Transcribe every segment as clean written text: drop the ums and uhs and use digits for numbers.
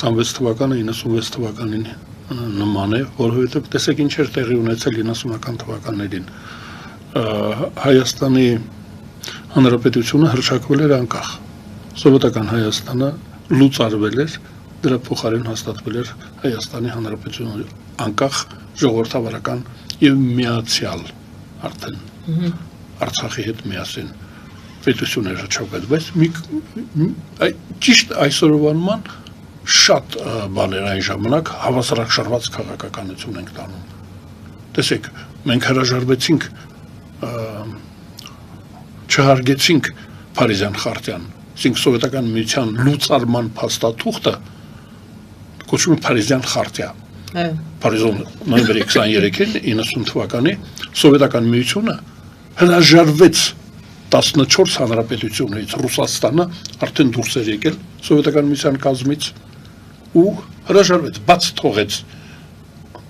26 թվականը 96 թվականին նման է, որովհետև տեսեք ինչ էր տեղի ունեցել 90-ական թվականներին։ Հայաստանի Հանրապետությունը հռչակվել էր անկախ։ Սովետական Հայաստանը լուծարվել էր, դրա փոխարեն հաստատվել էր Հայաստանի Հանրապետությունը անկախ ժողովրդավարական եւ միացյալ արդեն Արցախի հետ միասին պետություն էր հռչակվել, բայց ճիշտ այսօրվա նման շատ բաներ այն ժամանակ հավասարակշռված քաղաքականություն ենք տանում։ Տեսեք, մենք հրաժարվեցինք չհարգեցինք Փարիզյան խարտյան, այսինքն սովետական միության լուծարման փաստաթուղթը կոչվում է Փարիզյան խարտիա։ Փարիզում նոյեմբերի 23-ին 90 թվականի սովետական միությունը հրաժարվեց 14 հանրապետություններից, Ռուսաստանը արդեն դուրս էր եկել սովետական միության կազմից ու հրաժարվեց, բաց թողեց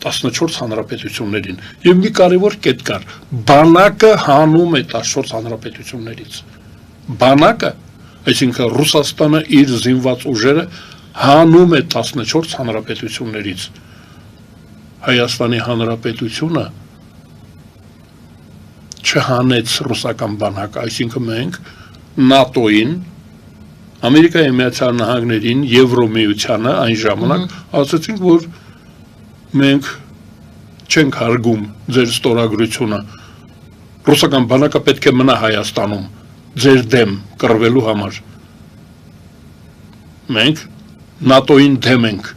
14 հանրապետություններին եւ մի կարևոր կետ կար, բանակը հանում է 14 հանրապետություններից, բանակը, այսինքն Ռուսաստանը իր զինված ուժերը հանում է 14 հանրապետություններից, Հայաստանի Հանրապետությունը չհանեց ռուսական բանակը, այսինքն մենք ՆԱՏՕ-ին, Ամերիկայի Միացյալ Նահանգներին, Եվրոմիությանը այն ժամանակ ասացինք, որ մենք չենք հարգում ձեր ստորագրությունը, ռուսական բանակը պետք է մնա Հայաստանում, ձեր դեմ կռվելու համար, մենք ՆԱՏՕ-ին դեմ ենք,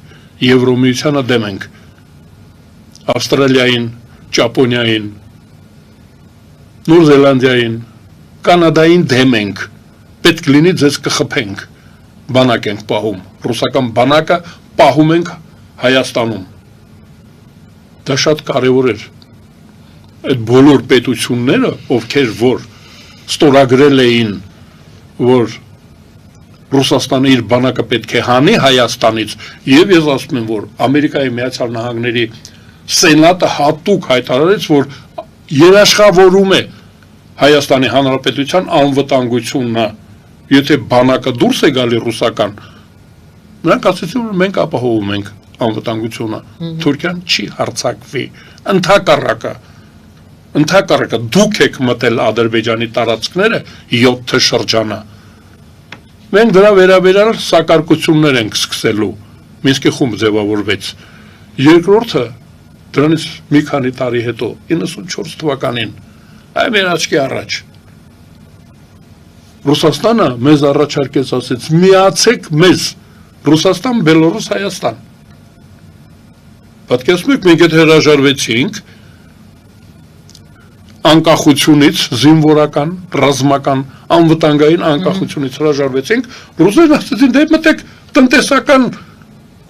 Եվրոմիությանը դեմ ենք, Ավստրալիային, Ճապոնիային, Նոր Զելանդիային, Կանադային դեմ ենք, պետք լինի ձեզ կխփենք, բանակ ենք պահում, ռուսական բանակը պահում ենք Հայաստանում։ Դա շատ կարևոր էր։ Այդ բոլոր պետությունները, ովքեր որ ստորագրել էին, որ Ռուսաստանը իր բանակը պետք է հանի Հայաստանից, եւ ես ասում եմ, որ Ամերիկայի Միացյալ Նահանգների Սենատը հատուկ հայտարարեց, որ երաշխավորում է Հայաստանի Հանրապետության անվտանգությունը, եթե բանակը դուրս է գալի ռուսական, նրանք ասեցին, որ մենք ապահովում ենք անվտանգությունը, Թուրքիան չի հարձակվի, ընդհակառակը դուք եք մտել Ադրբեջանի տարածքները 7 շրջանը, մենք դրա վերաբերյալ սակարկություններ ենք սկսելու, Մինսկի խումբ ձևավորվեց, երկրորդը դրանից մի քանի տարի հետո 94 թվականին այ մեր աչքի առաջ Ռուսաստանը մեզ առաջարկեց, ասեց միացեք մեզ Ռուսաստան, Բելորուս, Հայաստան պատկերացնում եք մենք այդ հրաժարվեցինք անկախությունից զինվորական, ռազմական, անվտանգային անկախությունից հրաժարվեցինք ռուսերն ասեցին դե մտեք տնտեսական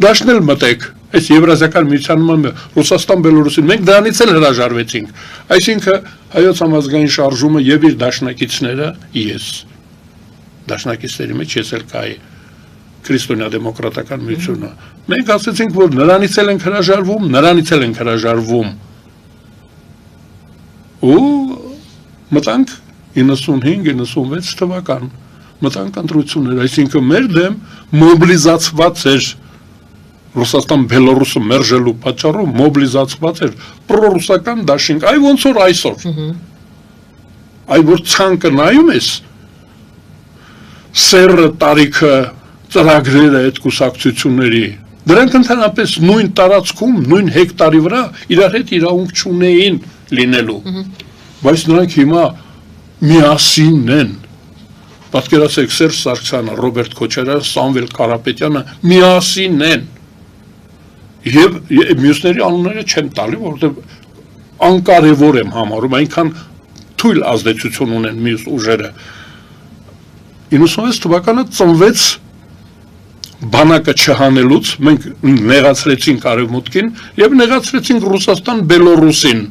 դաշնել մտեք այս Եվրազիական միության Ռուսաստան, Բելորուսին, մենք դրանից էլ հրաժարվեցինք, այսինքն հայոց համազգային շարժումը եւ իր դաշնակիցները ես, դաշնակիցների մեջ ես էլ կայի, քրիստոնյա դեմոկրատական միությունը, մենք ասեցինք, որ նրանից էլ ենք հրաժարվում, ու մտանք 95-96 թվական, մտանք ընտրություններ, այսինքն մեր դեմ մոբիլիզացված էր Ռուսաստան Բելորուսը մերժելու պատճառով մոբիլիզացված էր պրոռուսական դաշինք, այ ոնց որ այսօր, այ որ ցանկը նայում ես, սերը տարիքը ծրագրերը այդ կուսակցությունների, դրանք ընդհանրապես նույն տարածքում, նույն հեկտարի վրա իրար հետ իրավունք չունեին լինելու, բայց նրանք հիմա միասին են, պատկերացեք Սերժ Սարգսյանը, Ռոբերտ Քոչարյանը, Սամվել Կարապետյանը միասին են, եւ մյուսների անունները չեմ տալի, որովհետեւ անկարևոր եմ համարում, այնքան թույլ ազդեցություն ունեն մյուս ուժերը։ 96 թվականը ծնվեց բանակը չհանելուց, մենք նեղացրեցինք Արևմուտքին եւ նեղացրեցինք Ռուսաստան, Բելորուսին։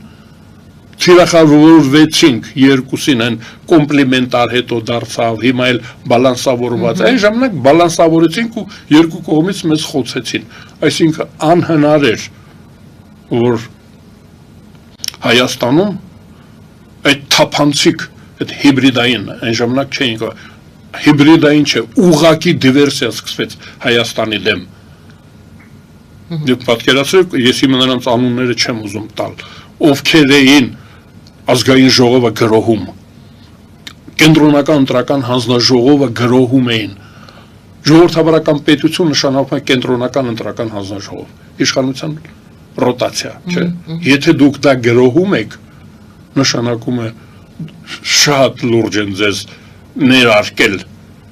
Թիրախավորվեցինք երկուսին, այն կոմպլիմենտար հետո դարձավ, հիմա էլ բալանսավորված, այն ժամանակ բալանսավորեցինք ու երկու կողմից մեզ խոցեցին, այսինքն անհնար էր, որ Հայաստանում այդ թափանցիկ, այդ հիբրիդային, այն ժամանակ չէինք, հիբրիդային չէ, ուղղակի դիվերսիա սկսվեց Հայաստանի դեմ, Եվ պատկերացրեք, ես հիմա նրանց անունները չեմ ուզում տալ, ովքեր էին ազգային ժողովը գրոհում, կենտրոնական ընտրական հանձնաժողովը գրոհում էին, ժողովրդավարական պետություն նշանակում է կենտրոնական ընտրական հանձնաժողով, իշխանության ռոտացիա, չէ, եթե դուք դա գրոհում եք, նշանակում է շատ լուրջ են ձեզ ներարկել,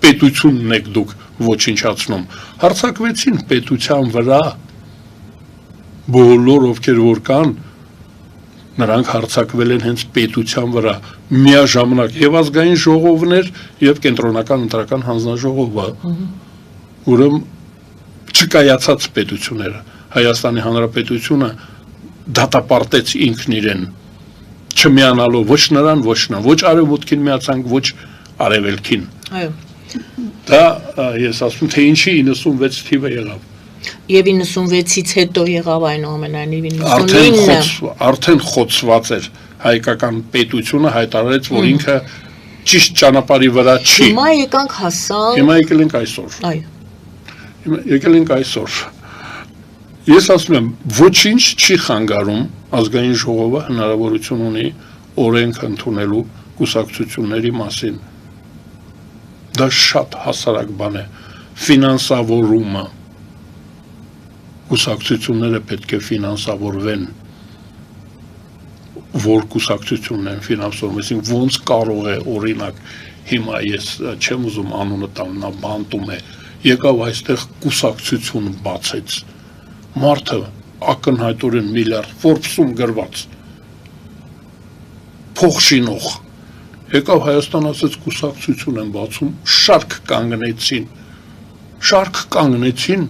պետությունն եք դուք ոչնչացնում, հարձակվեցին պետության վրա, բոլոր ովքեր որ կան, նրանք հարձակվել են հենց պետության վրա, միաժամանակ եւ ազգային ժողովներ եւ կենտրոնական ընտրական հանձնաժողովը, ուրեմն չկայացած պետությունները, Հայաստանի Հանրապետությունը դատապարտեց ինքն իրեն, չմիանալով ոչ նրան, ոչ նա, ոչ արևմուտքին միացանք, ոչ արևելքին։ Այո։ Դա ես ասում թե ինչի 96 թիվը եղավ։ Եվ 96-ից հետո եղավ այնուամենայնիվ 99-ը արդեն խոցված էր հայկական պետությունը, հայտարարեց, որ ինքը ճիշտ ճանապարհի վրա չի։ Հիմա եկանք հասանք։ Հիմա եկել ենք այսօր։ Այո։ Եկել ենք այսօր։ Ես ասում եմ, ոչինչ չի խանգարում ազգային ժողովը հնարավորություն ունի օրենք ընդունելու կուսակցությունների մասին։ Դա շատ հասարակ բան է, ֆինանսավորումը, կուսակցությունները պետք է ֆինանսավորվեն, որ կուսակցությունն են ֆինանսավորում, այսինքն ոնց կարող է օրինակ, հիմա ես չեմ ուզում անունը տամ, նա բանտում է, եկավ այստեղ կուսակցություն բացեց, մարդը ակնհայտորեն միլիարդ, Forbes-ում գրված, փոխշինող, եկավ Հայաստան ասեց կուսակցություն են բացում, շարք կանգնեցին,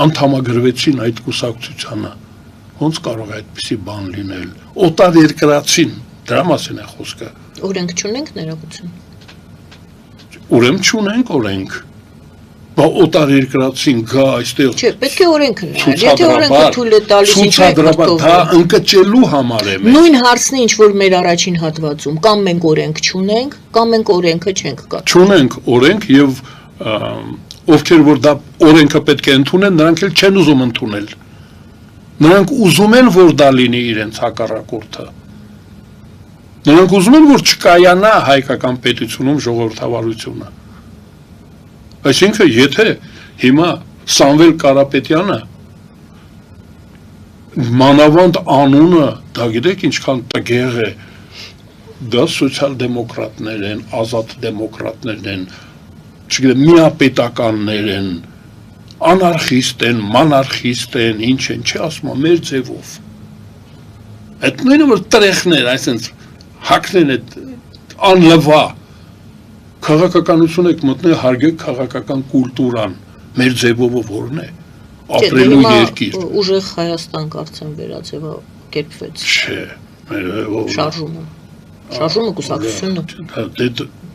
անդամագրվեցին այդ կուսակցությանը, ոնց կարող է այդպիսի բան լինել, օտար երկրացին, դրա մասին է խոսքը։ Օրենք չունենք ներողություն։ Ուրեմն չունենք օրենք, բա օտար երկրացին գա այստեղ։ Չէ, պետք է օրենքը նայել, եթե օրենքը թույլ է տալիս ցուցադրաբար, դա ընկճելու համար է։ Նույն հարցն է, ինչ որ մեր առաջին հատվածում, կամ մենք օրենք չունենք, կամ մենք օրենքը չենք կատարում։ Չունենք օրենք եւ ովքեր որ դա օրենքը պետք է ընդունեն, նրանք էլ չեն ուզում ընդունել։ Նրանք ուզում են, որ դա լինի իրենց հակառակորդը։ Նրանք ուզում են, որ չկայանա հայկական պետությունում ժողովրդավարությունը։ Այսինքն, եթե հիմա Սամվել Կարապետյանը մանավանդ անունը, դա գիտեք ինչքան տգեղ է, դա սոցիալ-դեմոկրատներ են, ազատ դեմոկրատներ են, չգիտեմ, միապետականներ են, անարխիստ են, մանարխիստ են, ինչ են, չի ասում, մեր ձևով։ Այդ նույնը որ տրեխներ, այսինքն հակնեն այդ անլվա քաղաքականություն եք մտնել, հարգեք քաղաքական կուլտուրան, մեր ձևովը որն է, ապրելու երկիր։ Ուժեղ Հայաստան կարծեմ վերաձևակերպվեց։ Չէ, շարժումը կուսակցությունը։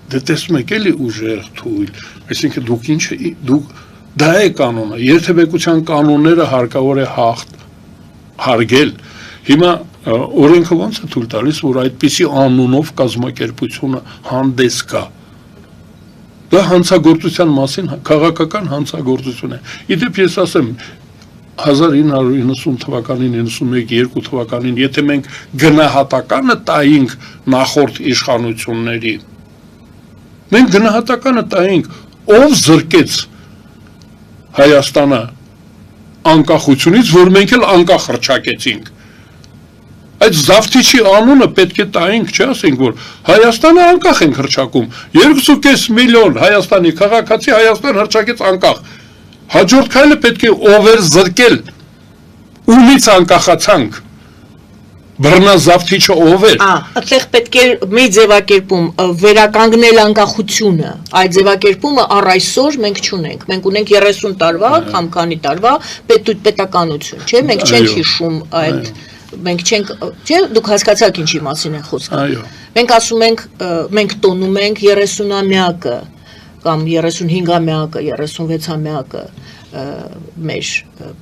Դե տեսնում եք էլի ուժեղ թույլ, այսինքն դուք ինչ, դա է կանոնը, երթևեկության կանոնները հարկավոր է հարգել։ Հիմա օրենքը ոնց է թույլ տալիս, որ այդպիսի անունով կազմակերպությունը հանդես գա։ Դա հանցագործության մասին քաղաքական հանցագործություն է։ Իդեպ ես ասեմ 1990 թվականին, 91-2 թվականին, եթե մենք գնահատականը տայինք նախորդ իշխանությունների, մենք գնահատականը տայինք, ով զրկեց Հայաստանը անկախությունից, որ մենք էլ անկախ հռչակեցինք։ Այդ Զավթիչի անունը պետք է տայինք, չէ՞ ասենք, որ Հայաստանը անկախ ենք հռչակում, 2.5 միլիոն Հայաստանի քաղաքացի Հայաստան հռչակեց անկախ։ Հաջորդ քայլը պետք է ով էր զրկել, ումից անկախացանք։ Բռնազավթիչը ով էր։ Այդտեղ պետք է մի ձևակերպում վերականգնել անկախությունը։ Այդ ձևակերպումը առ այսօր մենք չունենք։ Մենք ունենք 30 տարվա, կամ քանի տարվա պետականություն, չէ՞։ Մենք չենք հիշում այդ, մենք չենք, չէ՞, դուք հասկացաք ինչի մասին է խոսքը։ Այո։ Մենք ասում ենք, մենք տոնում ենք 30-ամյակը կամ 35-ամյակը, 36-ամյակը մեր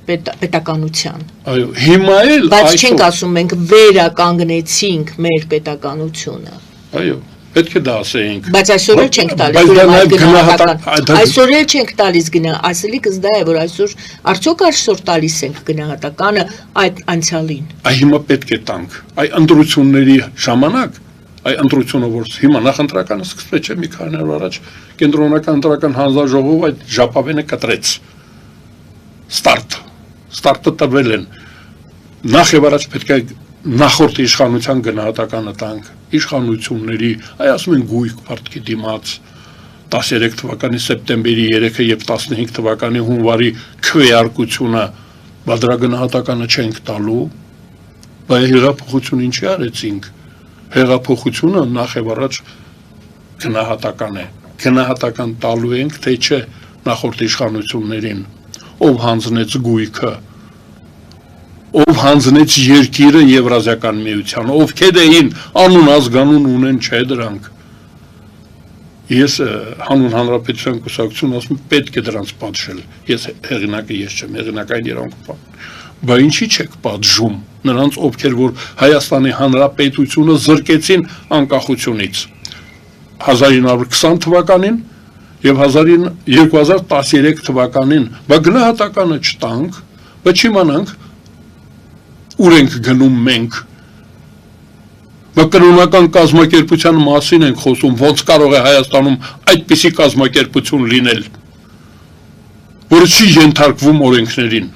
պետականության։ Այո, հիմա էլ բայց չենք ասում մենք վերականգնեցինք մեր պետականությունը։ Այո, Պետք է դա ասեինք։ Բայց այսօր էլ չենք տալիս Բայց դա նաև գնահատական։ Այսօր էլ չենք տալիս ասելիքս դա է, որ այսօր արդյոք այսօր տալիս ենք գնահատականը այդ անցյալին։ Այ հիմա պետք է տանք։ Այ ընտրությունների ժամանակ, այ ընտրությունը որ հիմա նախընտրականը սկսվեց չէ մի քանի օր առաջ կենտրոնական ընտրական հանձնաժողովը այդ ժապավենը կտրեց։ Ստարտը տվել են։ Նախ եւ առաջ պետք է նախորդ իշխանության գնահատականը տանք իշխանությունների, այ ասում են գույք պարտքի դիմաց 13 թվականի սեպտեմբերի 3-ը եւ 15 թվականի հունվարի քվեարկությունը դրա գնահատականը չենք տալու, բայց հեղափոխություն ինչի արեցինք, հեղափոխությունը նախ եւ առաջ գնահատական է, գնահատական տալու ենք, թե չէ նախորդ իշխանություններին, ով հանձնեց գույքը, ով հանձնեց երկիրը Եվրազիական միության, ովքեր էին անուն ազգանուն ունեն չէ դրանք։ Ես հանուն հանրապետության կուսակցություն ասում պետք է դրանց պատժել։ Ես հեղինակը ես չեմ, հեղինակային երանգ։ Բայց ինչի չեք պատժում նրանց, ովքեր որ Հայաստանի Հանրապետությունը զրկեցին անկախությունից 1920 թվականին եւ 2013 թվականին, բայց գնահատականը չտանք, բայց չիմանանք ուր ենք գնում մենք։ Բայց կրոնական կազմակերպության մասին ենք խոսում, ոնց կարող է Հայաստանում այդպիսի կազմակերպություն լինել, որը չի ենթարկվում օրենքներին։